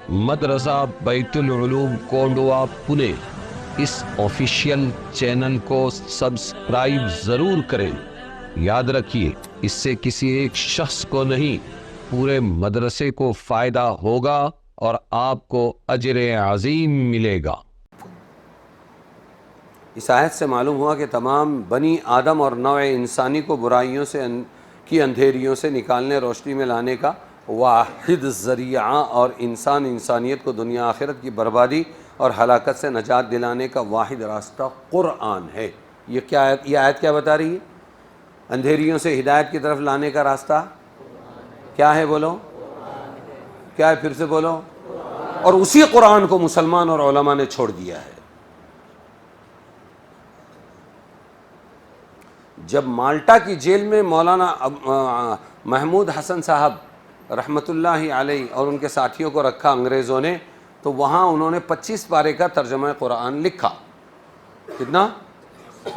مدرسہ بیت العلوم کونڈوا پونے اس official channel کو سبسکرائب ضرور کریں۔ یاد رکھیے، اس سے کسی ایک شخص کو نہیں، پورے مدرسے کو فائدہ ہوگا اور آپ کو اجر عظیم ملے گا۔ اس آیت سے معلوم ہوا کہ تمام بنی آدم اور نوع انسانی کو برائیوں سے کی اندھیریوں سے نکالنے، روشنی میں لانے کا واحد ذریعہ اور انسانیت کو دنیا آخرت کی بربادی اور ہلاکت سے نجات دلانے کا واحد راستہ قرآن ہے۔ یہ آیت کیا بتا رہی ہے؟ اندھیریوں سے ہدایت کی طرف لانے کا راستہ کیا ہے؟ بولو کیا ہے؟ پھر سے بولو۔ اور اسی قرآن کو مسلمان اور علماء نے چھوڑ دیا ہے۔ جب مالٹا کی جیل میں مولانا محمود حسن صاحب رحمۃ اللہ علیہ اور ان کے ساتھیوں کو رکھا انگریزوں نے، تو وہاں انہوں نے 25 پارے کا ترجمہ قرآن لکھا۔ کتنا؟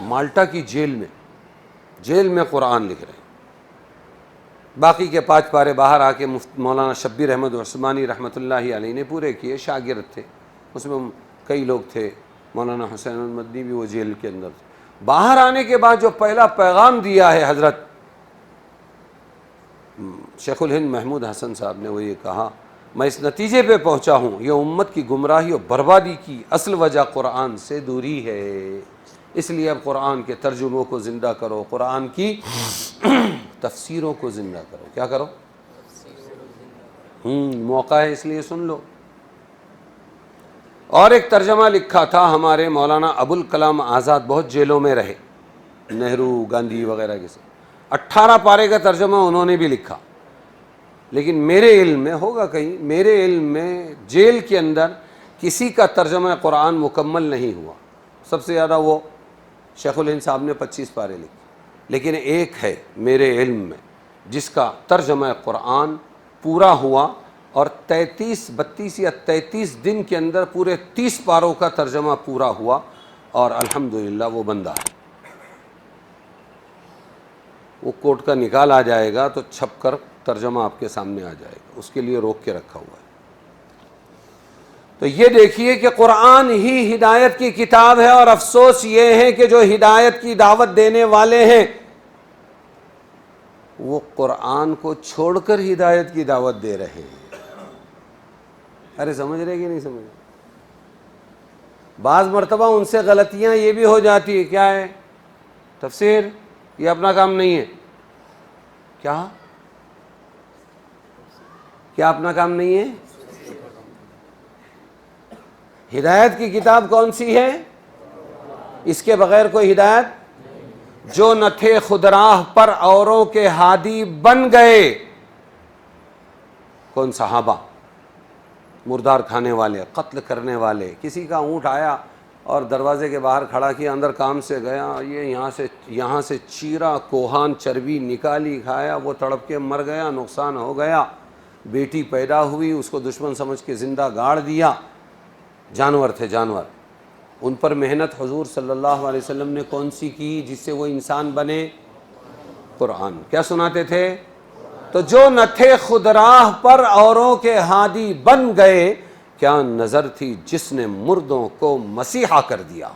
مالٹا کی جیل میں قرآن لکھ رہے ہیں۔ باقی کے 5 پارے باہر آ کے مولانا شبیر احمد عثمانی رحمۃ اللہ علیہ نے پورے کیے، شاگرد تھے، اس میں کئی لوگ تھے، مولانا حسین المدنی بھی وہ جیل کے اندر تھے۔ باہر آنے کے بعد جو پہلا پیغام دیا ہے حضرت شیخ الہند محمود حسن صاحب نے، وہ یہ کہا، میں اس نتیجے پہ پہنچا ہوں یہ امت کی گمراہی اور بربادی کی اصل وجہ قرآن سے دوری ہے، اس لیے اب قرآن کے ترجموں کو زندہ کرو، قرآن کی تفسیروں کو زندہ کرو۔ کیا کرو؟ موقع ہے اس لیے سن لو۔ اور ایک ترجمہ لکھا تھا ہمارے مولانا ابوالکلام آزاد، بہت جیلوں میں رہے، نہرو، گاندھی وغیرہ کے ساتھ، 18 پارے کا ترجمہ انہوں نے بھی لکھا۔ لیکن میرے علم میں ہوگا کہیں، میرے علم میں جیل کے اندر کسی کا ترجمہ قرآن مکمل نہیں ہوا۔ سب سے زیادہ وہ شیخ الہند صاحب نے 25 پارے لکھے، لیکن ایک ہے میرے علم میں جس کا ترجمہ قرآن پورا ہوا، اور 32 یا 33 دن کے اندر پورے 30 پاروں کا ترجمہ پورا ہوا، اور الحمدللہ وہ بندہ ہے۔ وہ کوٹ کا نکال آ جائے گا تو چھپ کر ترجمہ آپ کے سامنے آ جائے گا، اس کے لیے روک کے رکھا ہوا ہے۔ تو یہ دیکھیے کہ قرآن ہی ہدایت کی کتاب ہے، اور افسوس یہ ہے کہ جو ہدایت کی دعوت دینے والے ہیں وہ قرآن کو چھوڑ کر ہدایت کی دعوت دے رہے ہیں۔ ارے سمجھ رہے کہ نہیں سمجھ رہے؟ بعض مرتبہ ان سے غلطیاں یہ بھی ہو جاتی ہے، کیا ہے؟ تفسیر یہ اپنا کام نہیں ہے۔ کیا اپنا کام نہیں ہے؟ ہدایت کی کتاب کون سی ہے؟ اس کے بغیر کوئی ہدایت؟ جو نہ تھے خود راہ پر اوروں کے ہادی بن گئے۔ کون؟ صحابہ، مردار کھانے والے، قتل کرنے والے۔ کسی کا اونٹ آیا اور دروازے کے باہر کھڑا کیا، اندر کام سے گیا، یہ یہاں سے چیرا، کوہان، چربی نکالی، کھایا، وہ تڑپ کے مر گیا، نقصان ہو گیا۔ بیٹی پیدا ہوئی، اس کو دشمن سمجھ کے زندہ گاڑ دیا۔ جانور تھے، جانور۔ ان پر محنت حضور صلی اللہ علیہ وسلم نے کون سی کی جس سے وہ انسان بنے؟ قرآن۔ کیا سناتے تھے؟ تو جو نہ تھے خود راہ پر اوروں کے ہادی بن گئے، کیا نظر تھی جس نے مردوں کو مسیحا کر دیا۔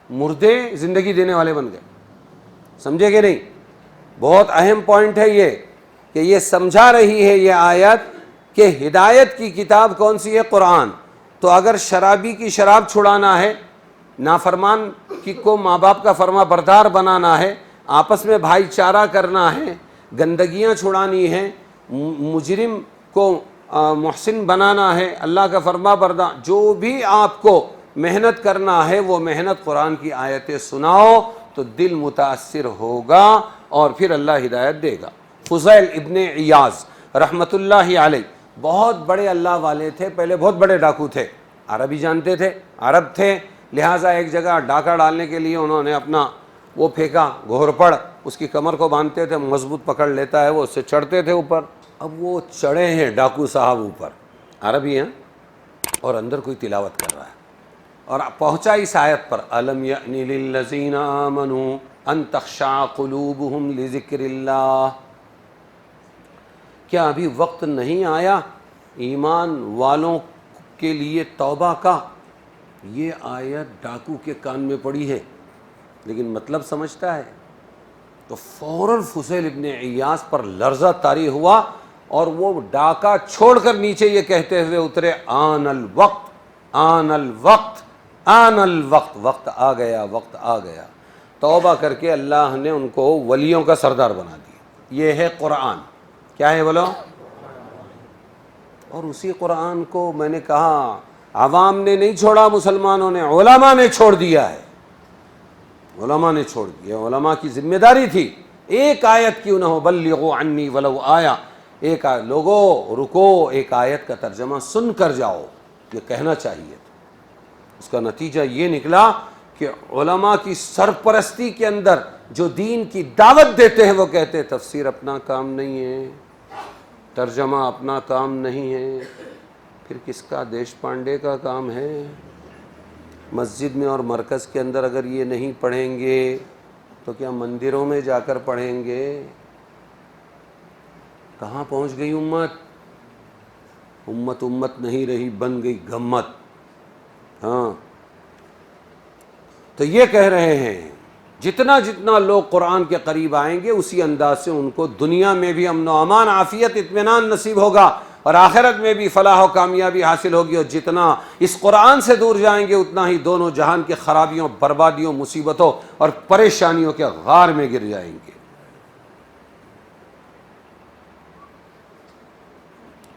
مردے زندگی دینے والے بن گئے۔ سمجھے کہ نہیں؟ بہت اہم پوائنٹ ہے یہ، کہ یہ سمجھا رہی ہے یہ آیت کہ ہدایت کی کتاب کون سی ہے؟ قرآن۔ تو اگر شرابی کی شراب چھڑانا ہے، نافرمان کو ماں باپ کا فرما بردار بنانا ہے، آپس میں بھائی چارہ کرنا ہے، گندگیاں چھڑانی ہیں، مجرم کو محسن بنانا ہے، اللہ کا فرما بردار، جو بھی آپ کو محنت کرنا ہے وہ محنت قرآن کی آیتیں سناؤ تو دل متاثر ہوگا اور پھر اللہ ہدایت دے گا۔ فضیل ابن عیاض رحمۃ اللہ علیہ بہت بڑے اللہ والے تھے، پہلے بہت بڑے ڈاکو تھے، عربی جانتے تھے، عرب تھے، لہٰذا ایک جگہ ڈاکہ ڈالنے کے لیے انہوں نے اپنا وہ پھینکا، گھورپڑ، اس کی کمر کو باندھتے تھے، مضبوط پکڑ لیتا ہے وہ، اس سے چڑھتے تھے اوپر۔ اب وہ چڑھے ہیں ڈاکو صاحب اوپر، عربی ہیں، اور اندر کوئی تلاوت کر رہا ہے، اور پہنچا اس آیت پر، أَلَمْ يَأْنِ لِلَّذِينَ آمَنُوا أَن تَخْشَعَ قُلُوبُهُمْ لِذِكْرِ اللَّهِ، کیا ابھی وقت نہیں آیا ایمان والوں کے لیے توبہ کا، یہ آیت ڈاکو کے کان میں پڑی ہے لیکن مطلب سمجھتا ہے، تو فوراً فضیل ابن عیاض پر لرزہ طاری ہوا اور وہ ڈاکہ چھوڑ کر نیچے یہ کہتے ہوئے اترے، آن الوقت، آن الوقت، آن الوقت، وقت آ گیا، وقت آ گیا۔ توبہ کر کے اللہ نے ان کو ولیوں کا سردار بنا دیا۔ یہ ہے قرآن، کیا ہے بولو؟ اور اسی قرآن کو میں نے کہا عوام نے نہیں چھوڑا، مسلمانوں نے، علماء نے چھوڑ دیا ہے، علماء نے چھوڑ دیا۔ علماء کی ذمہ داری تھی، ایک آیت کیوں نہ ہو، بلغوا عنی ولو آیا، ایک لوگوں رکو، ایک آیت کا ترجمہ سن کر جاؤ، یہ کہنا چاہیے تھا۔ اس کا نتیجہ یہ نکلا کہ علماء کی سرپرستی کے اندر جو دین کی دعوت دیتے ہیں وہ کہتے ہیں تفسیر اپنا کام نہیں ہے، ترجمہ اپنا کام نہیں ہے، پھر کس کا؟ دیش پانڈے کا کام ہے۔ مسجد میں اور مرکز کے اندر اگر یہ نہیں پڑھیں گے تو کیا مندروں میں جا کر پڑھیں گے؟ کہاں پہنچ گئی امت؟ امت نہیں رہی، بن گئی گمت۔ ہاں، تو یہ کہہ رہے ہیں جتنا جتنا لوگ قرآن کے قریب آئیں گے اسی انداز سے ان کو دنیا میں بھی امن و امان، عافیت، اطمینان نصیب ہوگا اور آخرت میں بھی فلاح و کامیابی حاصل ہوگی، اور جتنا اس قرآن سے دور جائیں گے اتنا ہی دونوں جہان کے خرابیوں، بربادیوں، مصیبتوں اور پریشانیوں کے غار میں گر جائیں گے۔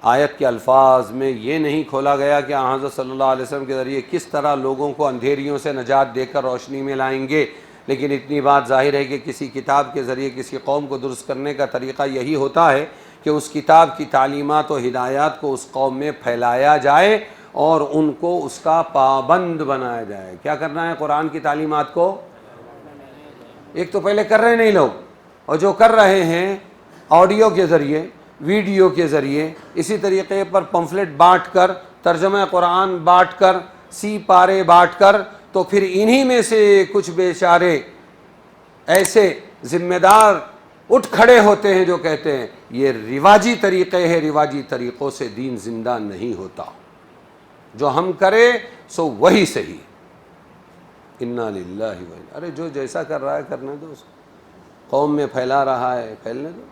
آیت کے الفاظ میں یہ نہیں کھولا گیا کہ حضرت صلی اللہ علیہ وسلم کے ذریعے کس طرح لوگوں کو اندھیریوں سے نجات دے کر روشنی میں لائیں گے، لیکن اتنی بات ظاہر ہے کہ کسی کتاب کے ذریعے کسی قوم کو درست کرنے کا طریقہ یہی ہوتا ہے کہ اس کتاب کی تعلیمات و ہدایات کو اس قوم میں پھیلایا جائے اور ان کو اس کا پابند بنایا جائے۔ کیا کرنا ہے؟ قرآن کی تعلیمات کو ایک تو پہلے کر رہے نہیں لوگ، اور جو کر رہے ہیں آڈیو کے ذریعے، ویڈیو کے ذریعے، اسی طریقے پر پمفلٹ بانٹ کر، ترجمہ قرآن بانٹ کر، سی پارے بانٹ کر، تو پھر انہی میں سے کچھ بیچارے ایسے ذمہ دار اٹھ کھڑے ہوتے ہیں جو کہتے ہیں یہ رواجی طریقے ہیں، رواجی طریقوں سے دین زندہ نہیں ہوتا، جو ہم کریں سو وہی صحیح۔ انا للہ و انا، ارے جو جیسا کر رہا ہے کرنے دو اس کو، قوم میں پھیلا رہا ہے پھیلنے دو۔